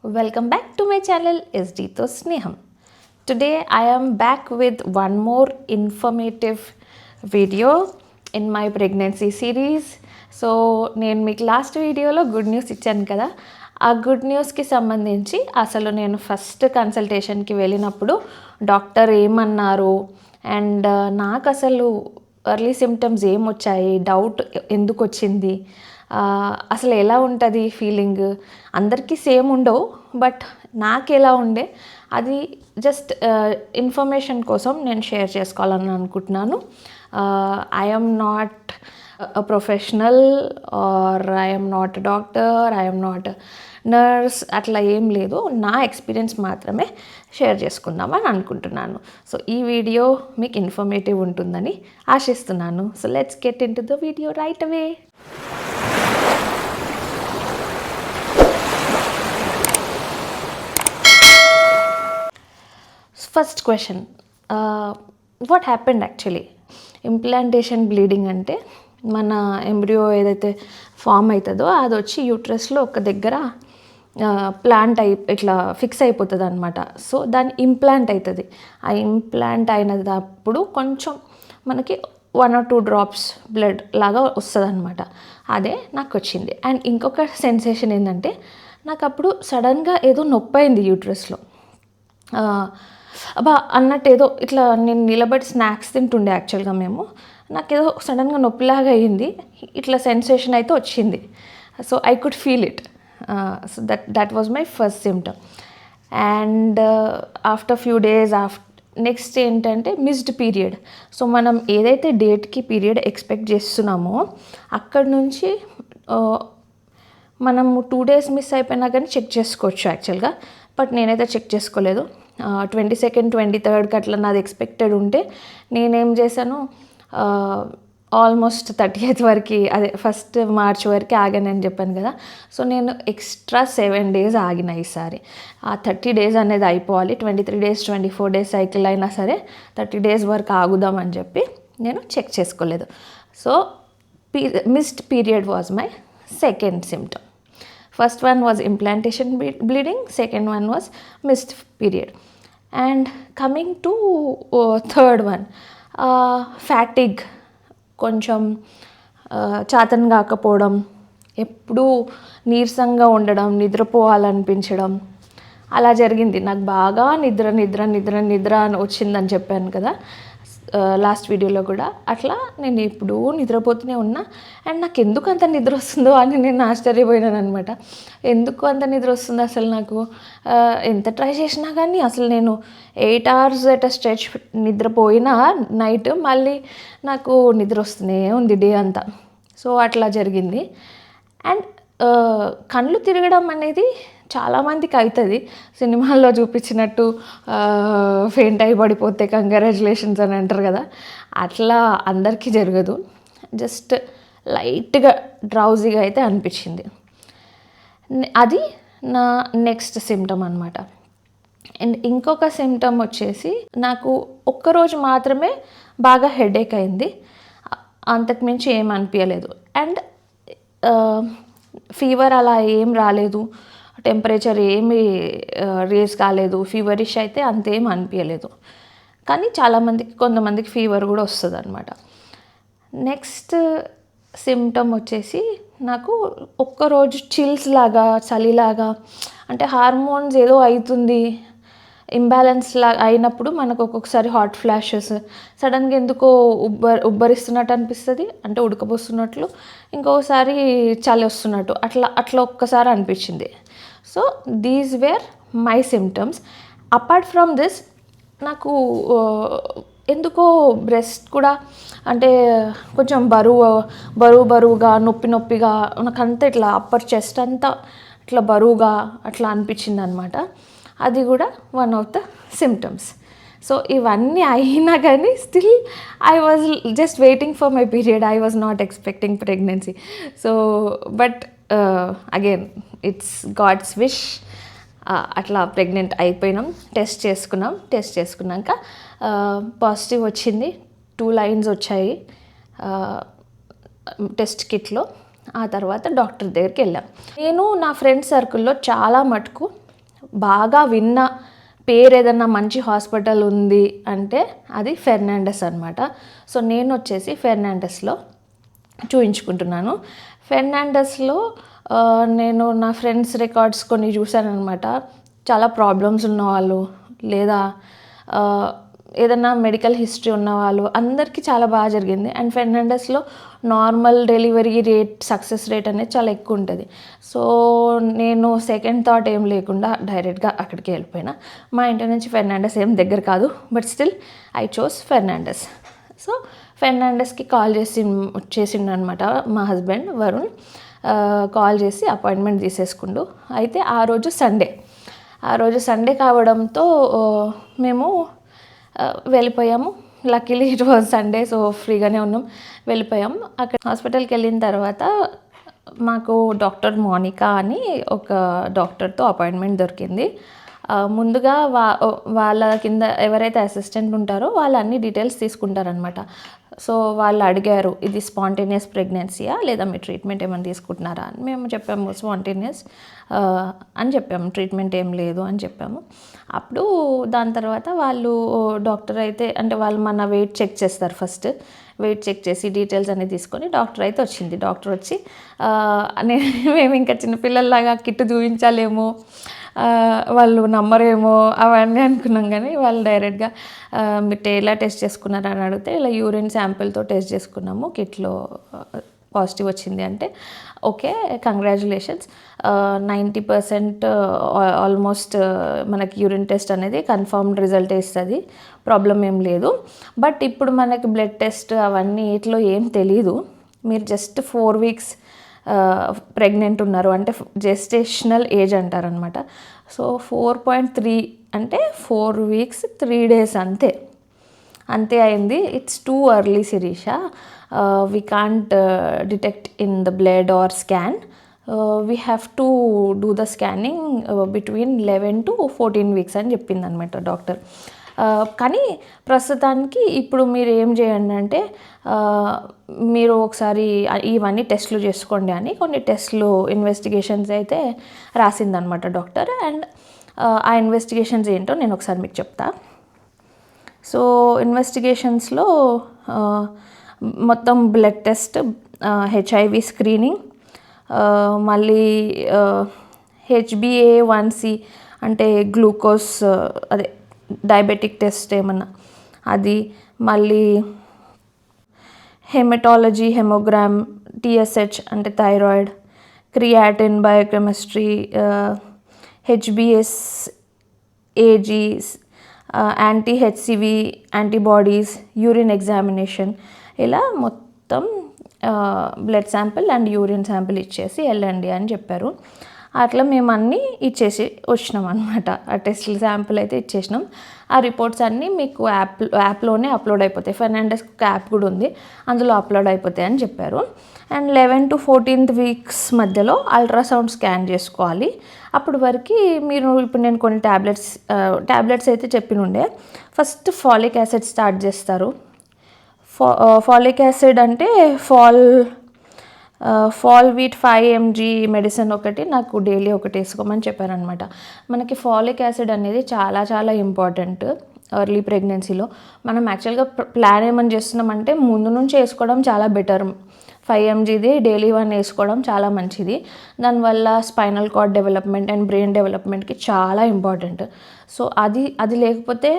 Welcome back to my channel SD to Sneham. Today I am back with one more informative video in my pregnancy series. So నేను మీకు last వీడియోలో good news ఇచ్చాను కదా, ఆ good న్యూస్కి సంబంధించి అసలు నేను ఫస్ట్ కన్సల్టేషన్కి వెళ్ళినప్పుడు డాక్టర్ ఏమన్నారు అండ్ నాకు అసలు ఎర్లీ సిమ్టమ్స్ ఏమొచ్చాయి, డౌట్ ఎందుకు వచ్చింది, అసలు ఎలా ఉంటుంది ఫీలింగ్, అందరికీ సేమ్ ఉండవు బట్ నాకు ఎలా ఉండే అది జస్ట్ ఇన్ఫర్మేషన్ కోసం నేను షేర్ చేసుకోవాలని అనుకుంటున్నాను. I am not a professional or I am not a doctor, I am not a nurse, అట్లా ఏం లేదు, నా ఎక్స్పీరియన్స్ మాత్రమే షేర్ చేసుకుందామని అనుకుంటున్నాను. సో ఈ వీడియో మీకు ఇన్ఫర్మేటివ్ ఉంటుందని ఆశిస్తున్నాను. So let's get in to the video right away. First question, what happened actually? Implantation bleeding అంటే మన ఎంబ్రియో ఏదైతే ఫామ్ అవుతుందో అది వచ్చి యూట్రస్లో ఒక దగ్గర ప్లాంట్ ఇట్లా ఫిక్స్ అయిపోతుంది అనమాట. సో దాని ఇంప్లాంట్ అవుతుంది. ఆ ఇంప్లాంట్ అయినప్పుడు కొంచెం మనకి 1 or 2 drops బ్లడ్ లాగా వస్తుంది అనమాట. అదే నాకు వచ్చింది. అండ్ ఇంకొక సెన్సేషన్ ఏంటంటే నాకు అప్పుడు సడన్గా ఏదో నొప్పి అయింది యూట్రస్లో. అబ్బా అన్నట్టు ఏదో ఇట్లా నేను నిలబడి స్నాక్స్ తింటుండే యాక్చువల్గా మేము, నాకేదో సడన్గా నొప్పిలాగా అయ్యింది, ఇట్లా సెన్సేషన్ అయితే వచ్చింది. So I could feel it. So that was my first symptom. And after few days next ఏంటంటే మిస్డ్ పీరియడ్. సో మనం ఏదైతే డేట్కి పీరియడ్ ఎక్స్పెక్ట్ చేస్తున్నామో అక్కడ నుంచి మనము 2 days మిస్ అయిపోయినా కానీ చెక్ చేసుకోవచ్చు యాక్చువల్గా. బట్ నేనైతే చెక్ చేసుకోలేదు. 22nd 23rd అట్లా నాది ఎక్స్పెక్టెడ్ ఉంటే నేనేం చేశాను, ఆల్మోస్ట్ 30th వరకు, అదే 1st March వరకు ఆగానని చెప్పాను కదా. సో నేను ఎక్స్ట్రా 7 days ఆగిన ఈసారి. ఆ 30 days అనేది అయిపోవాలి, 23 days 24 days సైకిల్ అయినా సరే 30 days వరకు ఆగుదామని చెప్పి నేను చెక్ చేసుకోలేదు. So missed period was my second symptom. First one was implantation bleeding, second one was missed period. And coming to third one, fatigue, కొంచెం చాతన కాకపోవడం, ఎప్పుడూ నీరసంగా ఉండడం, నిద్రపోవాలనిపించడం అలా జరిగింది. నాకు బాగా నిద్ర నిద్ర నిద్ర నిద్ర అని వచ్చిందని చెప్పాను కదా లాస్ట్ వీడియోలో కూడా. అట్లా నేను ఎప్పుడూ నిద్రపోతూనే ఉన్నా. అండ్ నాకు ఎందుకు అంత నిద్ర వస్తుందో అని నేను ఆశ్చర్యపోయినాను అనమాట. ఎందుకు అంత నిద్ర వస్తుంది అసలు నాకు? ఎంత ట్రై చేసినా కానీ అసలు నేను 8 hours ఎట్ స్ట్రెచ్ నిద్రపోయినా నైట్ మళ్ళీ నాకు నిద్ర వస్తూనే ఉంది డే అంతా. సో అట్లా జరిగింది. అండ్ కళ్ళు తిరగడం అనేది చాలామందికి అవుతుంది. సినిమాల్లో చూపించినట్టు ఫెయింట్ అయి పడిపోతే కంగ్రాచులేషన్స్ అని అంటారు కదా, అట్లా అందరికీ జరగదు. జస్ట్ లైట్గా డ్రౌజీగా అయితే అనిపించింది. అది నా నెక్స్ట్ సిమ్టమ్ అనమాట. అండ్ ఇంకొక సిమ్టమ్ వచ్చేసి నాకు ఒక్కరోజు మాత్రమే బాగా హెడేక్ అయింది, అంతకుమించి ఏం అనిపించలేదు. అండ్ ఫీవర్ అలా ఏం రాలేదు, టెంపరేచర్ ఏమి రేస్ కాలేదు, ఫీవరిష్ అయితే అంతేం అనిపించలేదు. కానీ కొంతమందికి ఫీవర్ కూడా వస్తుంది అనమాట. నెక్స్ట్ సిమ్టమ్ వచ్చేసి నాకు ఒక్కరోజు చిల్స్ లాగా, చలిలాగా, అంటే హార్మోన్స్ ఏదో అవుతుంది, ఇంబ్యాలెన్స్ లాగా అయినప్పుడు మనకు ఒక్కొక్కసారి హాట్ ఫ్లాషెస్, సడన్గా ఎందుకో ఉబ్బరిస్తున్నట్టు అనిపిస్తుంది, అంటే ఉడకబోస్తున్నట్లు, ఇంకొకసారి చలి వస్తున్నట్టు, అట్లా ఒక్కసారి అనిపించింది. So these were my symptoms. Apart from this నాకు ఎందుకో బ్రెస్ట్ కూడా, అంటే కొంచెం బరువుగా నొప్పిగా నాకంతా ఇట్లా అప్పర్ చెస్ట్ అంతా ఇట్లా బరువుగా అట్లా అనిపించింది అనమాట. అది కూడా one of the symptoms. So ఇవన్నీ అయినా కానీ still I was just waiting for my period. I was not expecting pregnancy. So but again it's God's wish. అట్లా ప్రెగ్నెంట్ అయిపోయినాం. టెస్ట్ చేసుకున్నాక పాజిటివ్ వచ్చింది. 2 lines వచ్చాయి టెస్ట్ కిట్లో. ఆ తర్వాత డాక్టర్ దగ్గరికి వెళ్ళాం. నేను నా ఫ్రెండ్ సర్కిల్లో చాలా మటుకు బాగా విన్న పేరు ఏదన్నా మంచి హాస్పిటల్ ఉంది అంటే అది ఫెర్నాండస్ అనమాట. సో నేను వచ్చేసి ఫెర్నాండస్లో చూయించుకుంటున్నాను. ఫెర్నాండస్లో నేను నా ఫ్రెండ్స్ రికార్డ్స్ కొన్ని చూశానమాట. చాలా ప్రాబ్లమ్స్ ఉన్నవాళ్ళు లేదా ఏదన్నా మెడికల్ హిస్టరీ ఉన్నవాళ్ళు అందరికీ చాలా బాగా జరిగింది. అండ్ ఫెర్నాండస్లో normal delivery rate, success rate అనేది చాలా ఎక్కువ ఉంటుంది. సో నేను సెకండ్ థాట్ ఏం లేకుండా డైరెక్ట్గా అక్కడికి వెళ్ళిపోయినా. మా ఇంటి నుంచి ఫెర్నాండస్ ఏం దగ్గర కాదు, but still I chose Fernandez. So ఫెర్నాండస్కి కాల్ చేసిండు అనమాట మా హస్బెండ్ వరుణ్. కాల్ చేసి అపాయింట్మెంట్ తీసేసుకుండు. అయితే ఆ రోజు సండే కావడంతో మేము వెళ్ళిపోయాము. Luckily it was Sunday, so ఫ్రీగానే ఉన్నాం, వెళ్ళిపోయాం. అక్కడ హాస్పిటల్కి వెళ్ళిన తర్వాత మాకు డాక్టర్ మోనికా అని ఒక డాక్టర్తో అపాయింట్మెంట్ దొరికింది. ముందుగా వాళ్ళ కింద ఎవరైతే అసిస్టెంట్ ఉంటారో వాళ్ళు అన్ని డీటెయిల్స్ తీసుకుంటారనమాట. సో వాళ్ళు అడిగారు, ఇది స్పాంటేనియస్ ప్రెగ్నెన్సీయా లేదా మీరు ట్రీట్మెంట్ ఏమైనా తీసుకుంటున్నారా అని. మేము చెప్పాము స్పాంటేనియస్ అని చెప్పాము, ట్రీట్మెంట్ ఏం లేదు అని చెప్పాము. అప్పుడు దాని తర్వాత వాళ్ళు డాక్టర్ అయితే అంటే వాళ్ళు మన వెయిట్ చెక్ చేస్తారు. ఫస్ట్ వెయిట్ చెక్ చేసి డీటెయిల్స్ అన్నీ తీసుకొని డాక్టర్ అయితే వచ్చింది. డాక్టర్ వచ్చి మేము ఇంకా చిన్నపిల్లల్లాగా కిట్టు చూపించాలేమో, వాళ్ళు నమ్మరేమో అవన్నీ అనుకున్నాం. కానీ వాళ్ళు డైరెక్ట్గా మీరు ఎలా టెస్ట్ చేసుకున్నారని అడిగితే ఇలా యూరిన్ శాంపిల్తో టెస్ట్ చేసుకున్నాము, కిట్లో పాజిటివ్ వచ్చింది అంటే ఓకే కంగ్రాచులేషన్స్, 90% ఆల్మోస్ట్ మనకి యూరిన్ టెస్ట్ అనేది కన్ఫర్మ్డ్ రిజల్ట్ ఇస్తుంది, ప్రాబ్లం ఏం లేదు. బట్ ఇప్పుడు మనకి బ్లడ్ టెస్ట్ అవన్నీ ఇట్లో ఏం తెలీదు, మీరు జస్ట్ 4 weeks ప్రెగ్నెంట్ ఉన్నారు అంటే జెస్టేషనల్ ఏజ్ అంటారనమాట. సో 4.3 అంటే 4 weeks 3 days అంతే అయింది. It's too early Shirisha, we can't detect in the blood or scan, we have to do the scanning between 11 to 14 weeks అని చెప్పింది అనమాట డాక్టర్. కానీ ప్రస్తుతానికి ఇప్పుడు మీరు ఏం చేయండి అంటే మీరు ఒకసారి ఇవన్నీ టెస్టులు చేసుకోండి అని కొన్ని టెస్టులు ఇన్వెస్టిగేషన్స్ అయితే రాసిందనమాట డాక్టర్. అండ్ ఆ ఇన్వెస్టిగేషన్స్ ఏంటో నేను ఒకసారి మీకు చెప్తా. సో ఇన్వెస్టిగేషన్స్లో మొత్తం బ్లడ్ టెస్ట్, HIV స్క్రీనింగ్, మళ్ళీ HbA1c అంటే గ్లూకోజ్ అదే డయాబెటిక్ టెస్ట్ ఏమన్నా అది, మళ్ళీ హెమటాలజీ హెమోగ్రామ్, TSH అంటే thyroid, creatine biochemistry, HbS AG, anti HCV antibodies, urine examination, ఇలా మొత్తం blood sample and urine sample ఇచ్చేసి వెళ్ళండి అని చెప్పారు. అట్లా మేము అన్నీ ఇచ్చేసి వచ్చినాం అనమాట. ఆ టెస్ట్ శాంపిల్ అయితే ఇచ్చేసినాం. ఆ రిపోర్ట్స్ అన్నీ మీకు యాప్లోనే అప్లోడ్ అయిపోతాయి. ఫెర్నాండస్ ఒక యాప్ కూడా ఉంది, అందులో అప్లోడ్ అయిపోతాయి అని చెప్పారు. అండ్ 11 to 14th weeks మధ్యలో అల్ట్రాసౌండ్ స్కాన్ చేసుకోవాలి. అప్పటి వరకు మీరు ఇప్పుడు నేను కొన్ని ట్యాబ్లెట్స్ అయితే చెప్పినుండే. ఫస్ట్ ఫాలిక్ యాసిడ్ స్టార్ట్ చేస్తారు. ఫాలిక్ యాసిడ్ అంటే ఫాల్ వీట్ 5 mg మెడిసిన్ ఒకటి నాకు డైలీ ఒకటి వేసుకోమని చెప్పారనమాట. మనకి ఫాలిక్ యాసిడ్ అనేది చాలా చాలా ఇంపార్టెంట్ ఎర్లీ ప్రెగ్నెన్సీలో. మనం యాక్చువల్గా ప్లాన్ ఏమని చేస్తున్నామంటే ముందు నుంచి వేసుకోవడం చాలా బెటర్. 5 mgది డైలీ 1 వేసుకోవడం చాలా మంచిది. దానివల్ల spinal cord development and brain డెవలప్మెంట్కి చాలా ఇంపార్టెంట్. సో అది లేకపోతే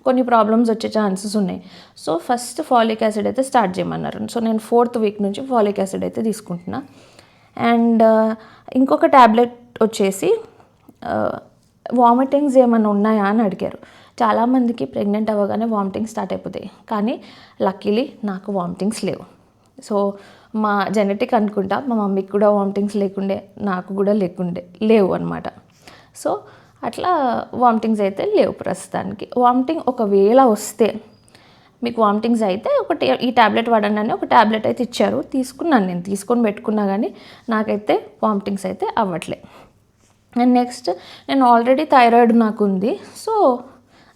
కొన్ని ప్రాబ్లమ్స్ వచ్చే ఛాన్సెస్ ఉన్నాయి. సో ఫస్ట్ ఫాలిక్ యాసిడ్ అయితే స్టార్ట్ చేయమన్నారు. సో నేను 4th week నుంచి ఫాలిక్ యాసిడ్ అయితే తీసుకుంటున్నా. అండ్ ఇంకొక ట్యాబ్లెట్ వచ్చేసి వామిటింగ్స్ ఏమైనా ఉన్నాయా అని అడిగారు. చాలామందికి ప్రెగ్నెంట్ అవ్వగానే వామిటింగ్స్ స్టార్ట్ అయిపోతాయి, కానీ లక్కీలీ నాకు వామిటింగ్స్ లేవు. సో మా జెనెటిక్ అనుకుంటా, మా మమ్మీకి కూడా వామిటింగ్స్ నాకు కూడా లేవు అనమాట. సో అట్లా వామిటింగ్స్ అయితే లేవు ప్రస్తుతానికి. వామిటింగ్ ఒకవేళ వస్తే మీకు వామిటింగ్స్ అయితే ఈ ట్యాబ్లెట్ వాడండి అని ఒక ట్యాబ్లెట్ అయితే ఇచ్చారు, తీసుకున్నాను. నేను తీసుకొని పెట్టుకున్నా కానీ నాకైతే వామిటింగ్స్ అయితే అవ్వట్లే. అండ్ నెక్స్ట్ నేను ఆల్రెడీ థైరాయిడ్ నాకు ఉంది, సో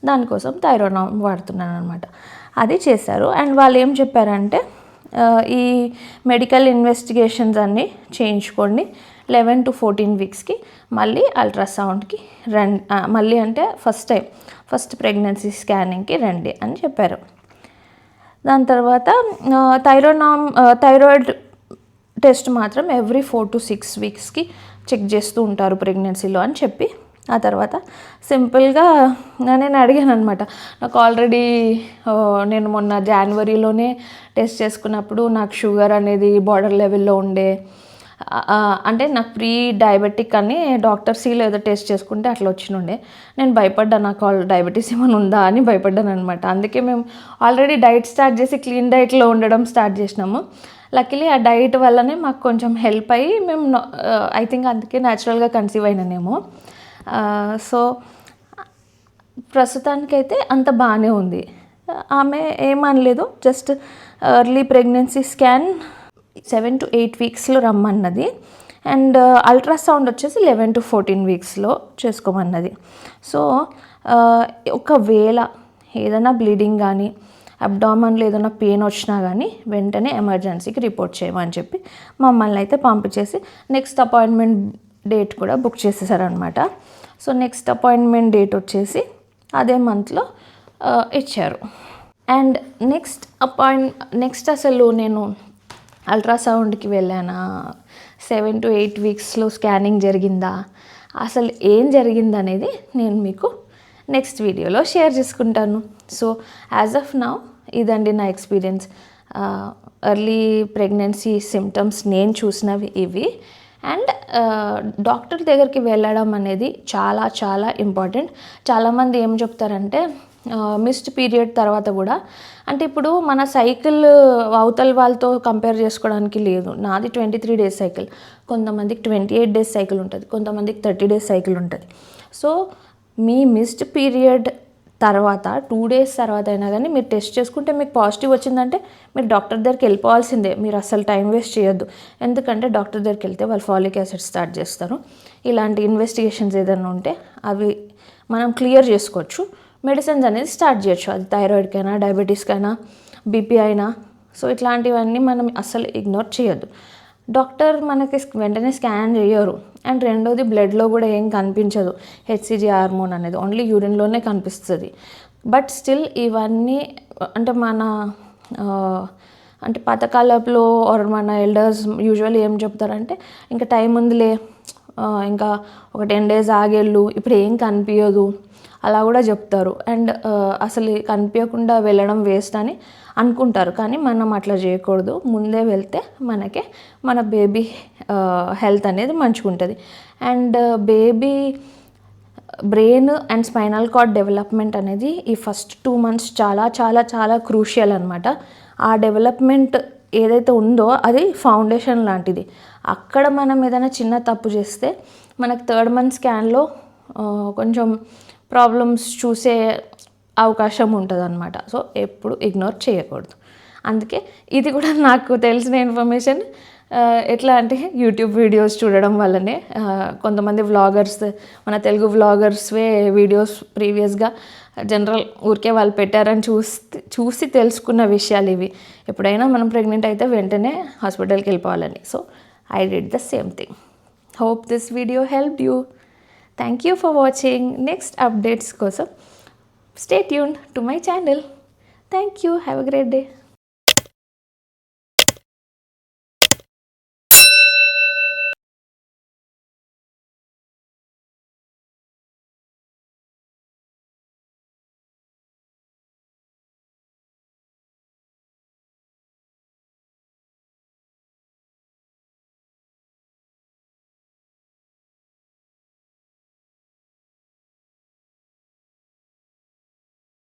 దానికోసం థైరాయిడ్ వాడుతున్నాను అనమాట. అది చేశారు. అండ్ వాళ్ళు ఏం చెప్పారంటే ఈ మెడికల్ ఇన్వెస్టిగేషన్స్ అన్నీ చేయించుకోండి. 11 to 14 వీక్స్కి మళ్ళీ అల్ట్రాసౌండ్కి రండి, మళ్ళీ అంటే ఫస్ట్ ప్రెగ్నెన్సీ స్కానింగ్కి రండి అని చెప్పారు. దాని తర్వాత థైరాయిడ్ టెస్ట్ మాత్రం ఎవ్రీ 4 to 6 వీక్స్కి చెక్ చేస్తూ ఉంటారు ప్రెగ్నెన్సీలో అని చెప్పి, ఆ తర్వాత సింపుల్గా నేను అడిగాను అనమాట. నాకు ఆల్రెడీ నేను మొన్న జనవరిలోనే టెస్ట్ చేసుకున్నప్పుడు నాకు షుగర్ అనేది బార్డర్ లెవెల్లో ఉండే, అంటే నాకు ప్రీ డయాబెటిక్ అని డాక్టర్ సీలో ఏదో టెస్ట్ చేసుకుంటే అట్లా వచ్చినుండే. నేను భయపడ్డాను, నాకు డయాబెటీస్ ఏమైనా ఉందా అని భయపడ్డాను అనమాట. అందుకే మేము ఆల్రెడీ డైట్ స్టార్ట్ చేసి క్లీన్ డైట్లో ఉండడం స్టార్ట్ చేసినాము. లక్కీలీ ఆ డైట్ వల్లనే మాకు కొంచెం హెల్ప్ అయ్యి మేము ఐ థింక్ అందుకే న్యాచురల్గా కన్సీవ్ అయినానేమో. సో ప్రస్తుతానికైతే అంత బాగానే ఉంది. ఆమె ఏమనలేదు, just early pregnancy scan 7 to 8 వీక్స్లో రమ్మన్నది, అండ్ అల్ట్రాసౌండ్ వచ్చేసి 11 to 14 వీక్స్లో చేసుకోమన్నది. సో ఒకవేళ ఏదైనా బ్లీడింగ్ కానీ అబ్డామన్లో ఏదైనా పెయిన్ వచ్చినా కానీ వెంటనే ఎమర్జెన్సీకి రిపోర్ట్ చేయమని చెప్పి మమ్మల్ని అయితే పంపించేసి నెక్స్ట్ అపాయింట్మెంట్ డేట్ కూడా బుక్ చేసేసారనమాట. సో నెక్స్ట్ అపాయింట్మెంట్ డేట్ వచ్చేసి అదే మంత్లో ఇచ్చారు. అండ్ నెక్స్ట్ అసలు నేను అల్ట్రాసౌండ్కి వెళ్ళానా, 7 to 8 వీక్స్లో స్కానింగ్ జరిగిందా, అసలు ఏం జరిగింది అనేది నేను మీకు నెక్స్ట్ వీడియోలో షేర్ చేసుకుంటాను. సో యాజ్ ఆఫ్ నౌ ఇదండి నా ఎక్స్పీరియన్స్. ఎర్లీ ప్రెగ్నెన్సీ సిమ్టమ్స్ నేను చూసినవి ఇవి. అండ్ డాక్టర్ దగ్గరికి వెళ్ళడం అనేది చాలా చాలా ఇంపార్టెంట్. చాలామంది ఏం చెప్తారంటే మిస్డ్ పీరియడ్ తర్వాత కూడా, అంటే ఇప్పుడు మన సైకిల్ అవతల వాళ్ళతో కంపేర్ చేసుకోవడానికి లేదు. నాది 23 days సైకిల్, కొంతమందికి 28 days సైకిల్ ఉంటుంది, కొంతమందికి 30 days సైకిల్ ఉంటుంది. సో మీ మిస్డ్ పీరియడ్ తర్వాత 2 days తర్వాత అయినా కానీ మీరు టెస్ట్ చేసుకుంటే మీకు పాజిటివ్ వచ్చిందంటే మీరు డాక్టర్ దగ్గరికి వెళ్ళిపోవాల్సిందే. మీరు అసలు టైం వేస్ట్ చేయొద్దు. ఎందుకంటే డాక్టర్ దగ్గరికి వెళ్తే వాళ్ళు ఫాలిక్ యాసిడ్ స్టార్ట్ చేస్తారు. ఇలాంటి ఇన్వెస్టిగేషన్స్ ఏదైనా ఉంటే అవి మనం క్లియర్ చేసుకోవచ్చు. మెడిసిన్స్ అనేది స్టార్ట్ చేయొచ్చు, అది థైరాయిడ్కైనా డయాబెటీస్కైనా బీపీ అయినా. సో ఇట్లాంటివన్నీ మనం అస్సలు ఇగ్నోర్ చేయొద్దు. డాక్టర్ మనకి వెంటనే స్కాన్ చేయరు. అండ్ రెండోది బ్లడ్లో కూడా ఏం కనిపించదు హెచ్సిజీ హార్మోన్ అనేది, ఓన్లీ యూరిన్లోనే కనిపిస్తుంది. బట్ స్టిల్ ఇవన్నీ అంటే అంటే పాతకాలంలో ఆర్ మన ఎల్డర్స్ యూజువల్లీ ఏం చెప్తారంటే ఇంకా టైం ఉందిలే, ఇంకా ఒక 10 days ఆగేళ్ళు, ఇప్పుడు ఏం కనిపించదు అలా కూడా చెప్తారు. అండ్ అసలు కనిపించకుండా వెళ్ళడం వేస్ట్ అని అనుకుంటారు. కానీ మనం అట్లా చేయకూడదు. ముందే వెళ్తే మనకే మన బేబీ హెల్త్ అనేది మంచిగా ఉంటుంది. And baby brain and spinal cord development అనేది ఈ ఫస్ట్ 2 months చాలా చాలా చాలా క్రూషియల్ అనమాట. ఆ డెవలప్మెంట్ ఏదైతే ఉందో అది ఫౌండేషన్ లాంటిది. అక్కడ మనం ఏదైనా చిన్న తప్పు చేస్తే మనకు 3rd month స్కాన్లో కొంచెం ప్రాబ్లమ్స్ చూసే అవకాశం ఉంటుంది అనమాట. సో ఎప్పుడు ఇగ్నోర్ చేయకూడదు. అందుకే ఇది కూడా నాకు తెలిసిన ఇన్ఫర్మేషన్. ఎట్లా అంటే యూట్యూబ్ వీడియోస్ చూడడం వల్లనే, కొంతమంది వ్లాగర్స్, మన తెలుగు వ్లాగర్స్వే వీడియోస్ ప్రీవియస్గా జనరల్ ఊరికే వాళ్ళు పెట్టారని చూసి తెలుసుకున్న విషయాలు ఇవి. ఎప్పుడైనా మనం ప్రెగ్నెంట్ అయితే వెంటనే హాస్పిటల్కి వెళ్ళిపోవాలని. So I did the same thing. Hope this video helped you. Thank you for watching. Next updates kosam stay tuned to my channel. Thank you. Have a great day.